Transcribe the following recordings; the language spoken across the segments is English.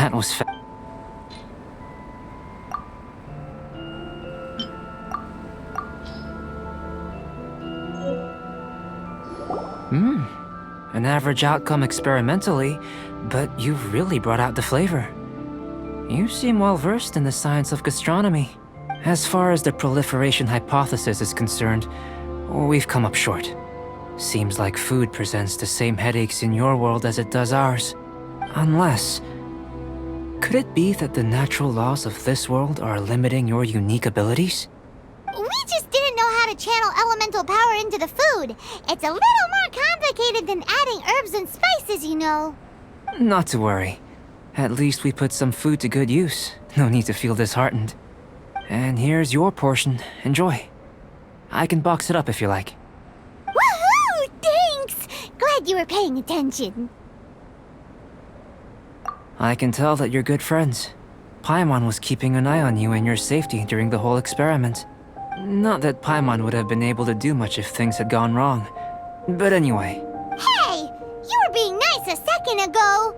That was an average outcome experimentally, but you've really brought out the flavor. You seem well versed in the science of gastronomy. As far as the proliferation hypothesis is concerned, we've come up short. Seems like food presents the same headaches in your world as it does ours. Unless... could it be that the natural laws of this world are limiting your unique abilities? We just didn't know how to channel elemental power into the food. It's a little more complicated than adding herbs and spices, you know. Not to worry. At least we put some food to good use. No need to feel disheartened. And here's your portion. Enjoy. I can box it up if you like. Woohoo! Thanks! Glad you were paying attention. I can tell that you're good friends. Paimon was keeping an eye on you and your safety during the whole experiment. Not that Paimon would have been able to do much if things had gone wrong. But anyway. Hey! You were being nice a second ago!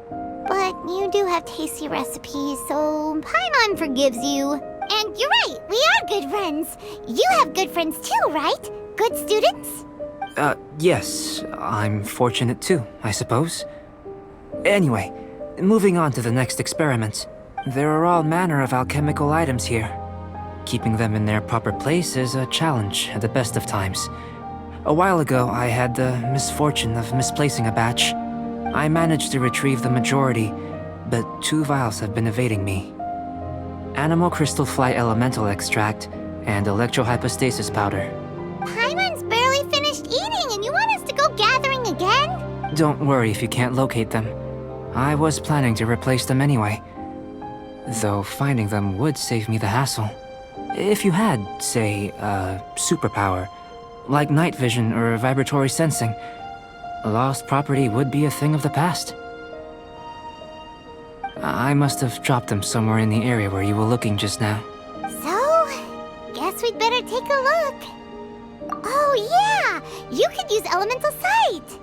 But you do have tasty recipes, so Paimon forgives you. And you're right, we are good friends. You have good friends too, right? Good students? Yes. I'm fortunate too, I suppose. Anyway, moving on to the next experiment. There are all manner of alchemical items here. Keeping them in their proper place is a challenge at the best of times. A while ago, I had the misfortune of misplacing a batch. I managed to retrieve the majority, but 2 vials have been evading me. Animal crystal fly elemental extract and electrohypostasis powder. Paimon's barely finished eating and you want us to go gathering again? Don't worry if you can't locate them. I was planning to replace them anyway. Though finding them would save me the hassle. If you had, say, a superpower, like night vision or vibratory sensing, lost property would be a thing of the past. I must have dropped them somewhere in the area where you were looking just now. So, guess we'd better take a look. Oh yeah! You could use elemental sight!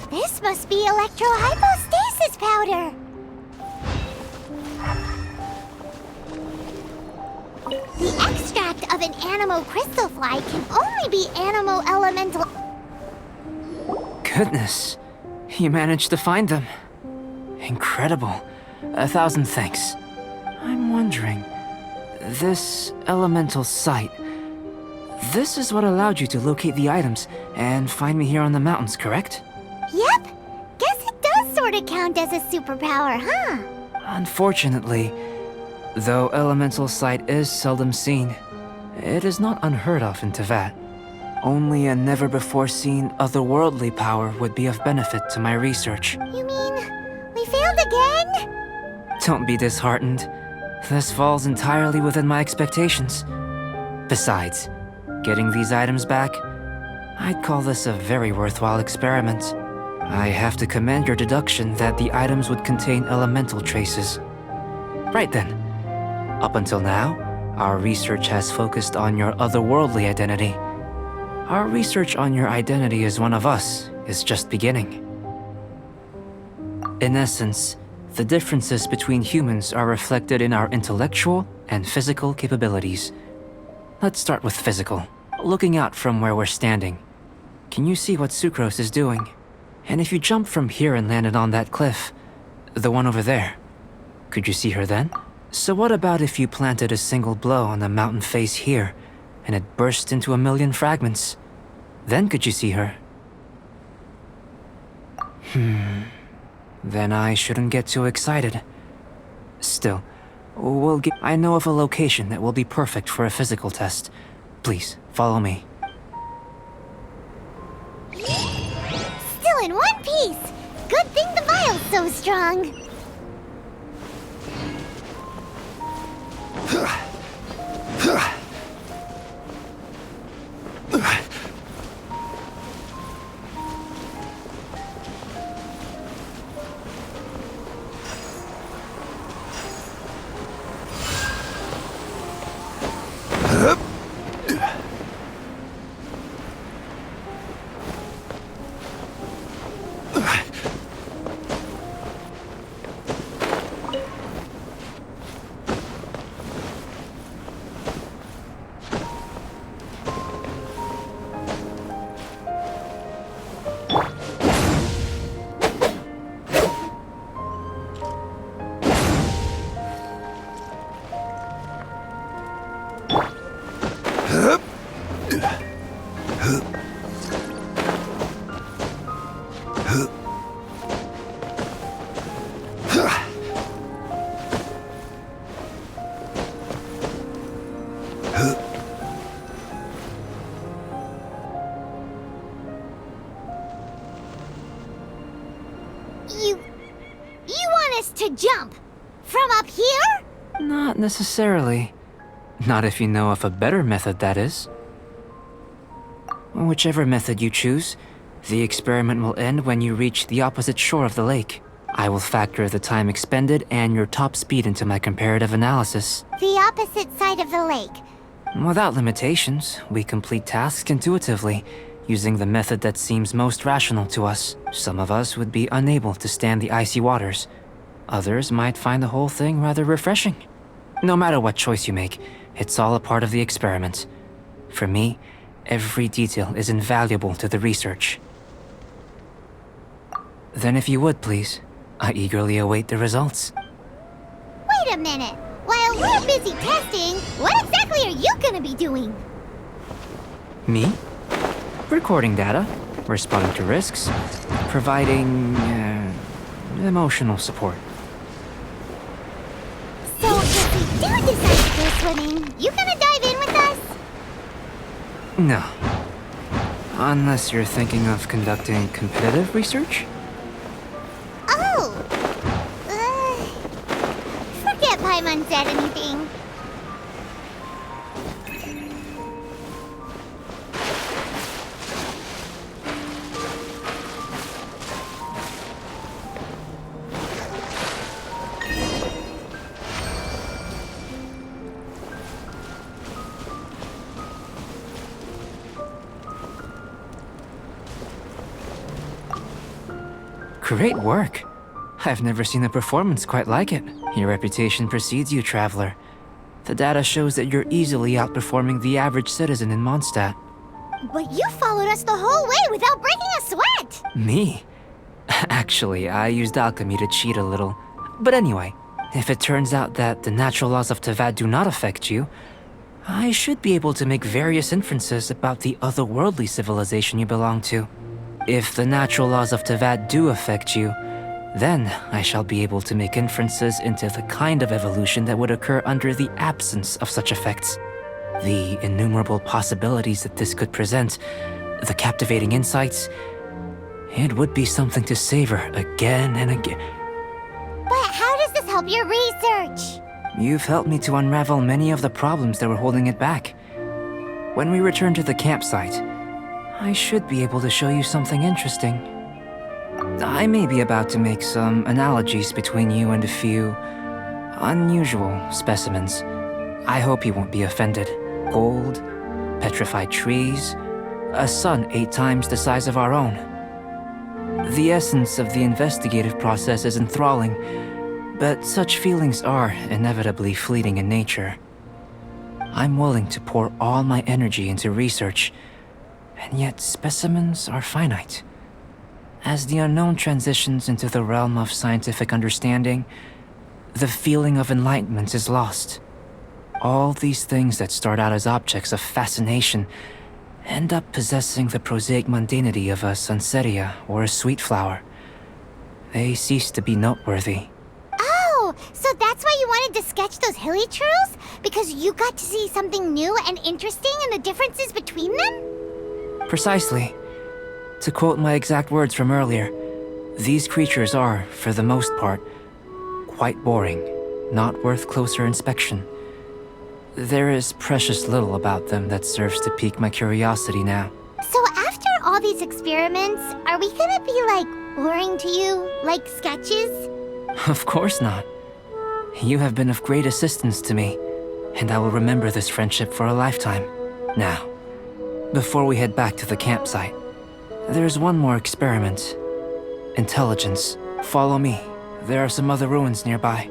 This must be electrohypostasis powder! The extract of an animal crystal fly can only be animal elemental... Goodness, you managed to find them. Incredible. 1,000 thanks. I'm wondering, this elemental sight, this is what allowed you to locate the items and find me here on the mountains, correct? Yep! Guess it does sort of count as a superpower, huh? Unfortunately, though elemental sight is seldom seen, it is not unheard of in Teyvat. Only a never-before-seen otherworldly power would be of benefit to my research. You mean, we failed again? Don't be disheartened. This falls entirely within my expectations. Besides, getting these items back, I'd call this a very worthwhile experiment. I have to commend your deduction that the items would contain elemental traces. Right then. Up until now, our research has focused on your otherworldly identity. Our research on your identity as one of us is just beginning. In essence, the differences between humans are reflected in our intellectual and physical capabilities. Let's start with physical. Looking out from where we're standing, can you see what Sucrose is doing? And if you jumped from here and landed on that cliff, the one over there, could you see her then? So what about if you planted a single blow on the mountain face here, and it burst into 1,000,000 fragments? Then could you see her? Then I shouldn't get too excited. Still, I know of a location that will be perfect for a physical test. Please, follow me. Still in one piece! Good thing the vial's so strong! us to jump? From up here? Not necessarily. Not if you know of a better method, that is. Whichever method you choose, the experiment will end when you reach the opposite shore of the lake. I will factor the time expended and your top speed into my comparative analysis. The opposite side of the lake. Without limitations, we complete tasks intuitively, using the method that seems most rational to us. Some of us would be unable to stand the icy waters. Others might find the whole thing rather refreshing. No matter what choice you make, it's all a part of the experiment. For me, every detail is invaluable to the research. Then if you would, please, I eagerly await the results. Wait a minute. While we're busy testing, what exactly are you gonna be doing? Me? Recording data, responding to risks, providing emotional support. So if we do decide to go swimming, you gonna dive in with us? No. Unless you're thinking of conducting competitive research? Oh! Forget Paimon said anything. Great work. I've never seen a performance quite like it. Your reputation precedes you, traveler. The data shows that you're easily outperforming the average citizen in Mondstadt. But you followed us the whole way without breaking a sweat! Me? Actually, I used alchemy to cheat a little. But anyway, if it turns out that the natural laws of Tavad do not affect you, I should be able to make various inferences about the otherworldly civilization you belong to. If the natural laws of Tavad do affect you, then I shall be able to make inferences into the kind of evolution that would occur under the absence of such effects. The innumerable possibilities that this could present, the captivating insights, it would be something to savor again and again. But how does this help your research? You've helped me to unravel many of the problems that were holding it back. When we return to the campsite, I should be able to show you something interesting. I may be about to make some analogies between you and a few unusual specimens. I hope you won't be offended. Gold, petrified trees, a sun 8 times the size of our own. The essence of the investigative process is enthralling, but such feelings are inevitably fleeting in nature. I'm willing to pour all my energy into research, and yet specimens are finite. As the unknown transitions into the realm of scientific understanding, the feeling of enlightenment is lost. All these things that start out as objects of fascination end up possessing the prosaic mundanity of a sunsettia or a sweet flower. They cease to be noteworthy. Oh, so that's why you wanted to sketch those hilly churls? Because you got to see something new and interesting in the differences between them? Precisely. To quote my exact words from earlier, these creatures are, for the most part, quite boring, not worth closer inspection. There is precious little about them that serves to pique my curiosity now. So after all these experiments, are we gonna be, like, boring to you? Like sketches? Of course not. You have been of great assistance to me, and I will remember this friendship for a lifetime. Now, before we head back to the campsite, there's one more experiment. Intelligence. Follow me. There are some other ruins nearby.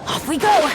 Off we go!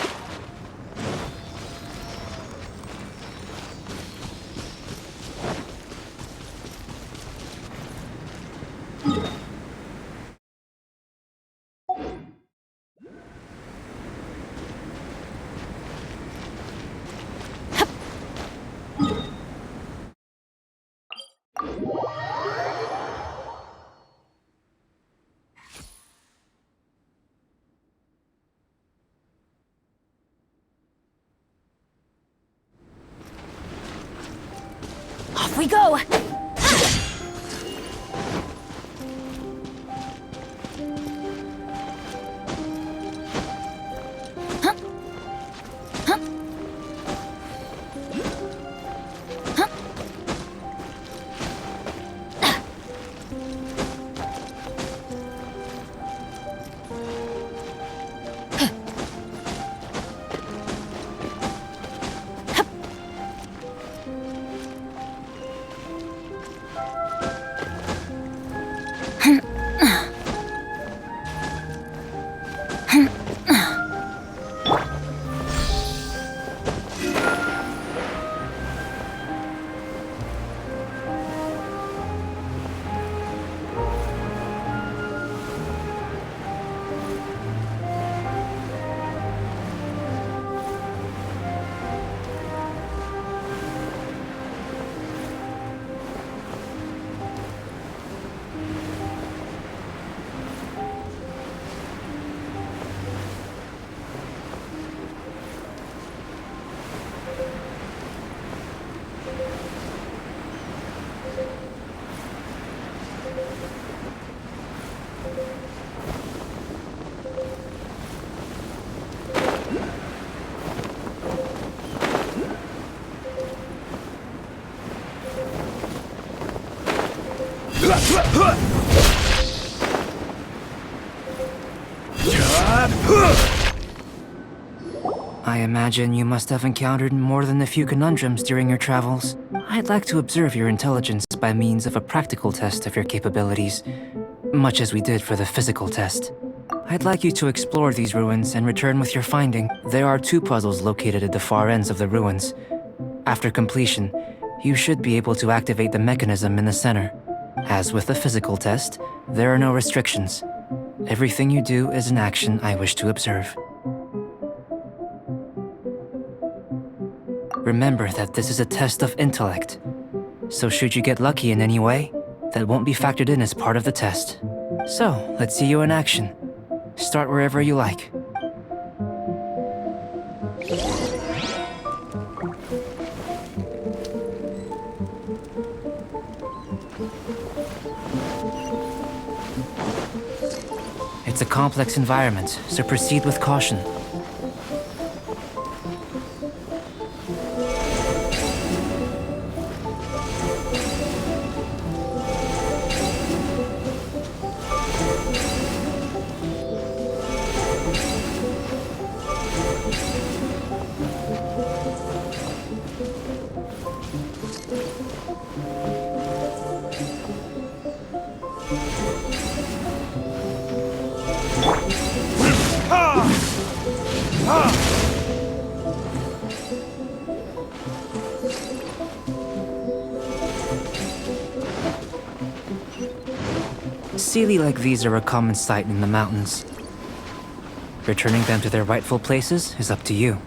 Off we go! I imagine you must have encountered more than a few conundrums during your travels. I'd like to observe your intelligence by means of a practical test of your capabilities, much as we did for the physical test. I'd like you to explore these ruins and return with your finding. There are 2 puzzles located at the far ends of the ruins. After completion, you should be able to activate the mechanism in the center. As with the physical test, there are no restrictions. Everything you do is an action I wish to observe. Remember that this is a test of intellect, so should you get lucky in any way, that won't be factored in as part of the test. So, let's see you in action. Start wherever you like. It's a complex environment, so proceed with caution. Sealy like these are a common sight in the mountains. Returning them to their rightful places is up to you.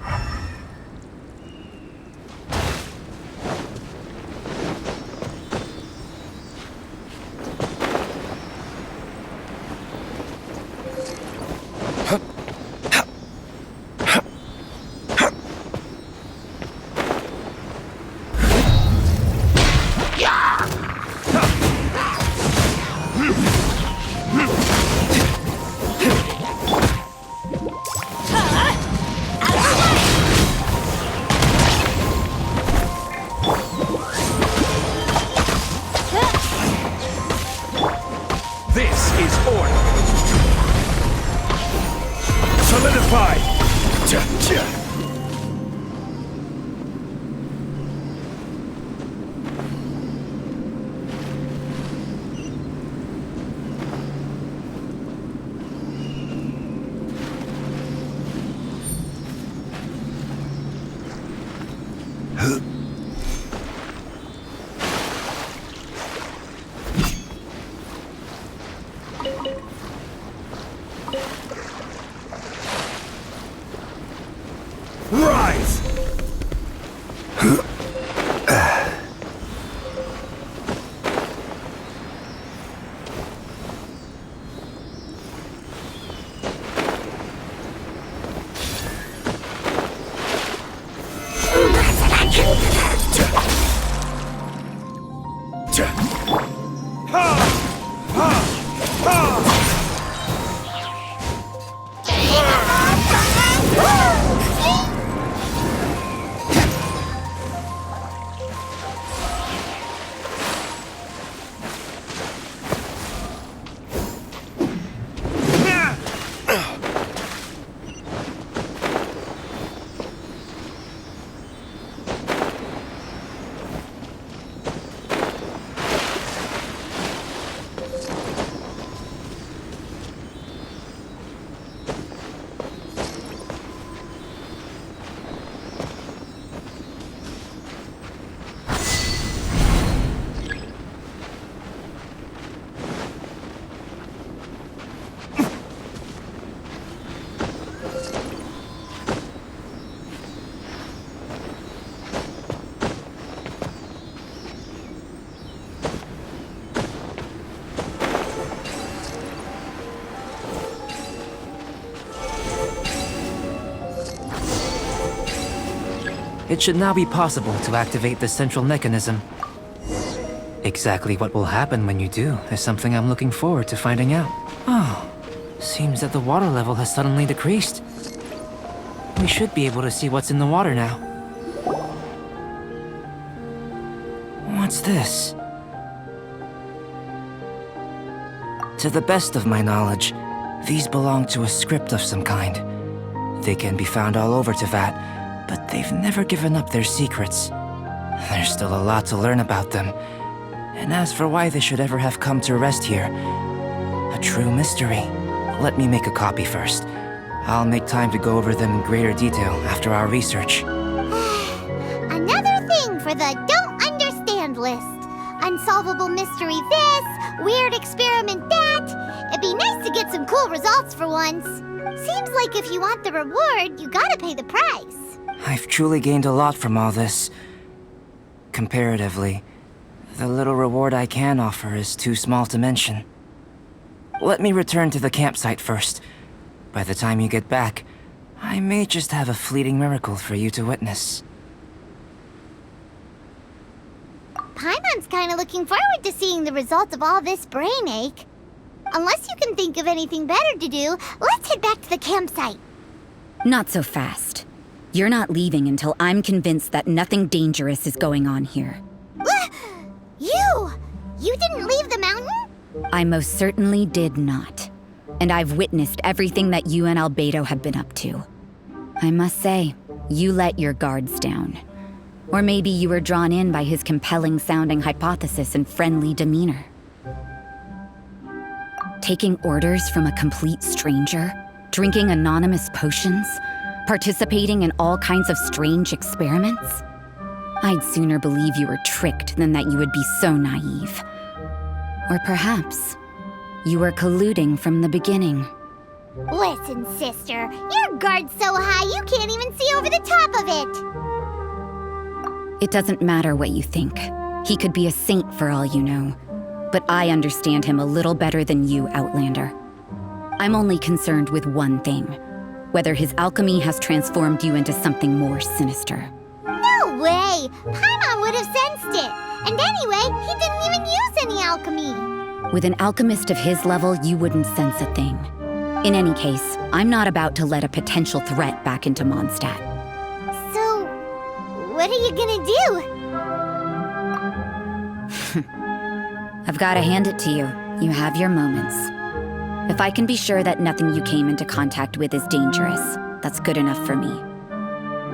Rise! It should now be possible to activate the central mechanism. Exactly what will happen when you do is something I'm looking forward to finding out. Oh, seems that the water level has suddenly decreased. We should be able to see what's in the water now. What's this? To the best of my knowledge, these belong to a script of some kind. They can be found all over Teyvat, but they've never given up their secrets. There's still a lot to learn about them. And as for why they should ever have come to rest here, a true mystery. Let me make a copy first. I'll make time to go over them in greater detail after our research. Another thing for the don't understand list. Unsolvable mystery this, weird experiment that. It'd be nice to get some cool results for once. Seems like if you want the reward, you gotta pay the price. I've truly gained a lot from all this. Comparatively, the little reward I can offer is too small to mention. Let me return to the campsite first. By the time you get back, I may just have a fleeting miracle for you to witness. Paimon's kinda looking forward to seeing the result of all this brain ache. Unless you can think of anything better to do, let's head back to the campsite. Not so fast. You're not leaving until I'm convinced that nothing dangerous is going on here. You didn't leave the mountain? I most certainly did not. And I've witnessed everything that you and Albedo have been up to. I must say, you let your guards down. Or maybe you were drawn in by his compelling-sounding hypothesis and friendly demeanor. Taking orders from a complete stranger, drinking anonymous potions, participating in all kinds of strange experiments? I'd sooner believe you were tricked than that you would be so naive. Or perhaps you were colluding from the beginning. Listen, sister, your guard's so high you can't even see over the top of it. It doesn't matter what you think. He could be a saint for all you know. But I understand him a little better than you, Outlander. I'm only concerned with one thing. Whether his alchemy has transformed you into something more sinister. No way! Paimon would have sensed it! And anyway, he didn't even use any alchemy! With an alchemist of his level, you wouldn't sense a thing. In any case, I'm not about to let a potential threat back into Mondstadt. So, what are you gonna do? I've gotta hand it to you. You have your moments. If I can be sure that nothing you came into contact with is dangerous, That's good enough for me.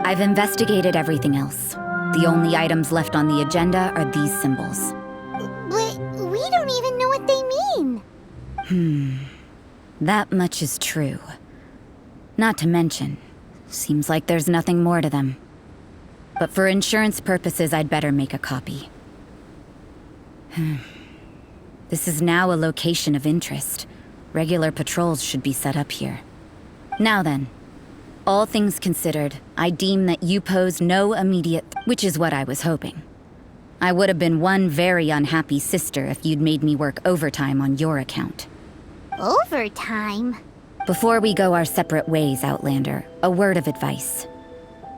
I've investigated everything else. The only items left on the agenda are these symbols. But we don't even know what they mean. That much is true. Not to mention, seems like there's nothing more to them. But for insurance purposes, I'd better make a copy. This is now a location of interest. Regular patrols should be set up here. Now then, all things considered, I deem that you pose no immediate which is what I was hoping. I would have been one very unhappy sister if you'd made me work overtime on your account. Overtime? Before we go our separate ways, Outlander, a word of advice.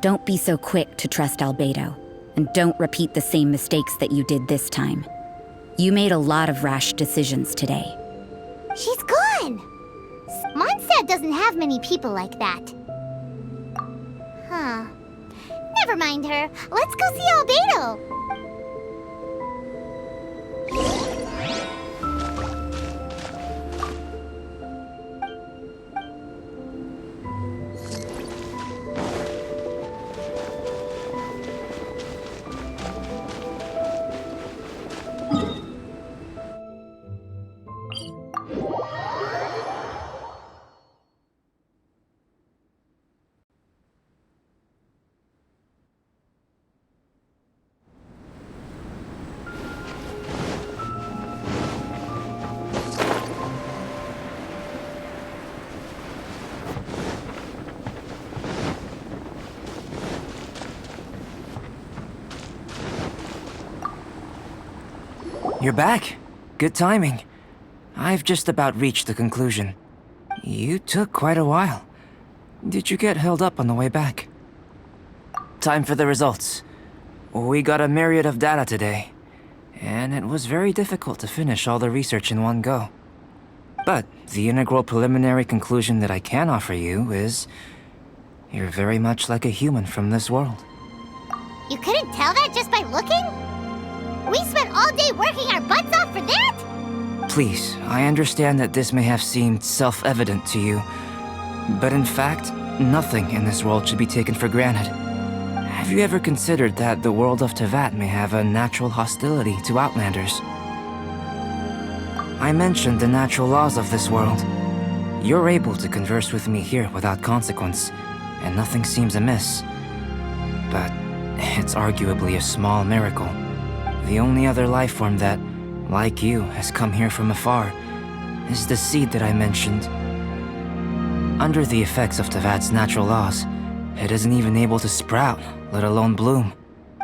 Don't be so quick to trust Albedo, and don't repeat the same mistakes that you did this time. You made a lot of rash decisions today. She's gone! Mondstadt doesn't have many people like that. Huh. Never mind her. Let's go see Albedo! You're back. Good timing. I've just about reached the conclusion. You took quite a while. Did you get held up on the way back? Time for the results. We got a myriad of data today, and it was very difficult to finish all the research in one go. But the integral preliminary conclusion that I can offer you is you're very much like a human from this world. You couldn't tell that just by looking? We spent all day working our butts off for that? Please, I understand that this may have seemed self-evident to you, but in fact, nothing in this world should be taken for granted. Have you ever considered that the world of Teyvat may have a natural hostility to Outlanders? I mentioned the natural laws of this world. You're able to converse with me here without consequence, and nothing seems amiss. But it's arguably a small miracle. The only other life form that, like you, has come here from afar is the seed that I mentioned. Under the effects of Teyvat's natural laws, it isn't even able to sprout, let alone bloom.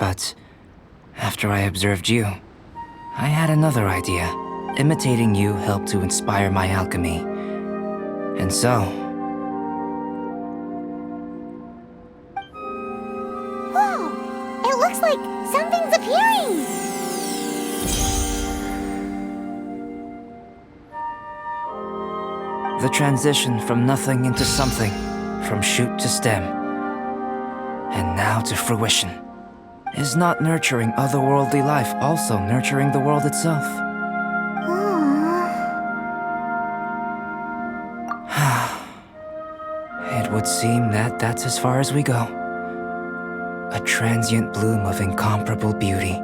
But after I observed you, I had another idea. Imitating you helped to inspire my alchemy. And so... Whoa! It looks like something's appearing! The transition from nothing into something, from shoot to stem, and now to fruition. Is not nurturing otherworldly life also nurturing the world itself? It would seem that that's as far as we go. A transient bloom of incomparable beauty.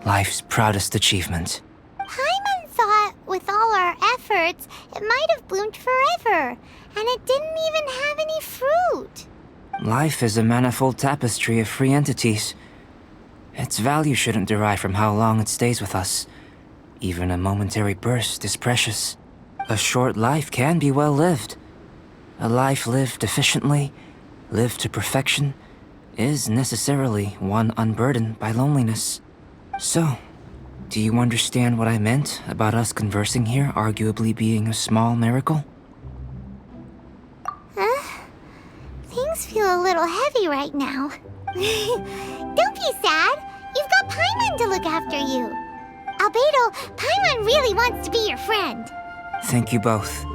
Life's proudest achievement. Paimon thought, with all our efforts, it might have bloomed forever, and it didn't even have any fruit. Life is a manifold tapestry of free entities. Its value shouldn't derive from how long it stays with us. Even a momentary burst is precious. A short life can be well lived. A life lived efficiently, lived to perfection, is necessarily one unburdened by loneliness. So, do you understand what I meant about us conversing here arguably being a small miracle? Things feel a little heavy right now. Don't be sad. You've got Paimon to look after you. Albedo, Paimon really wants to be your friend. Thank you both.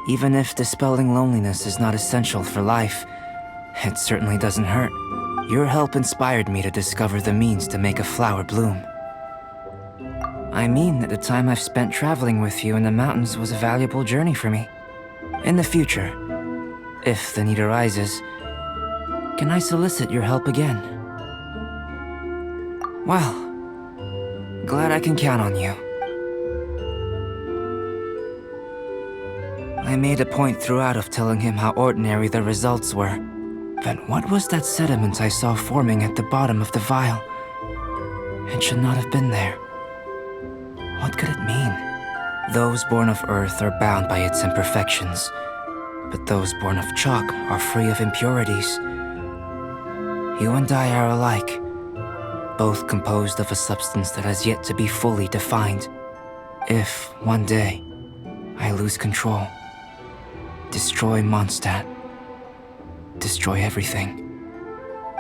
Even if dispelling loneliness is not essential for life, it certainly doesn't hurt. Your help inspired me to discover the means to make a flower bloom. I mean that the time I've spent traveling with you in the mountains was a valuable journey for me. In the future, if the need arises, can I solicit your help again? Well, glad I can count on you. I made a point throughout of telling him how ordinary the results were. But what was that sediment I saw forming at the bottom of the vial? It should not have been there. What could it mean? Those born of Earth are bound by its imperfections, but those born of chalk are free of impurities. You and I are alike, both composed of a substance that has yet to be fully defined. If, one day, I lose control, destroy Mondstadt, destroy everything,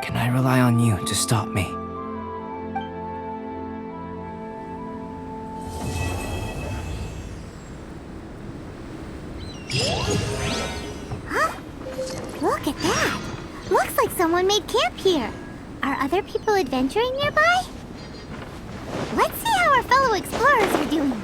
can I rely on you to stop me? Look at that! Looks like someone made camp here. Are other people adventuring nearby? Let's see how our fellow explorers are doing.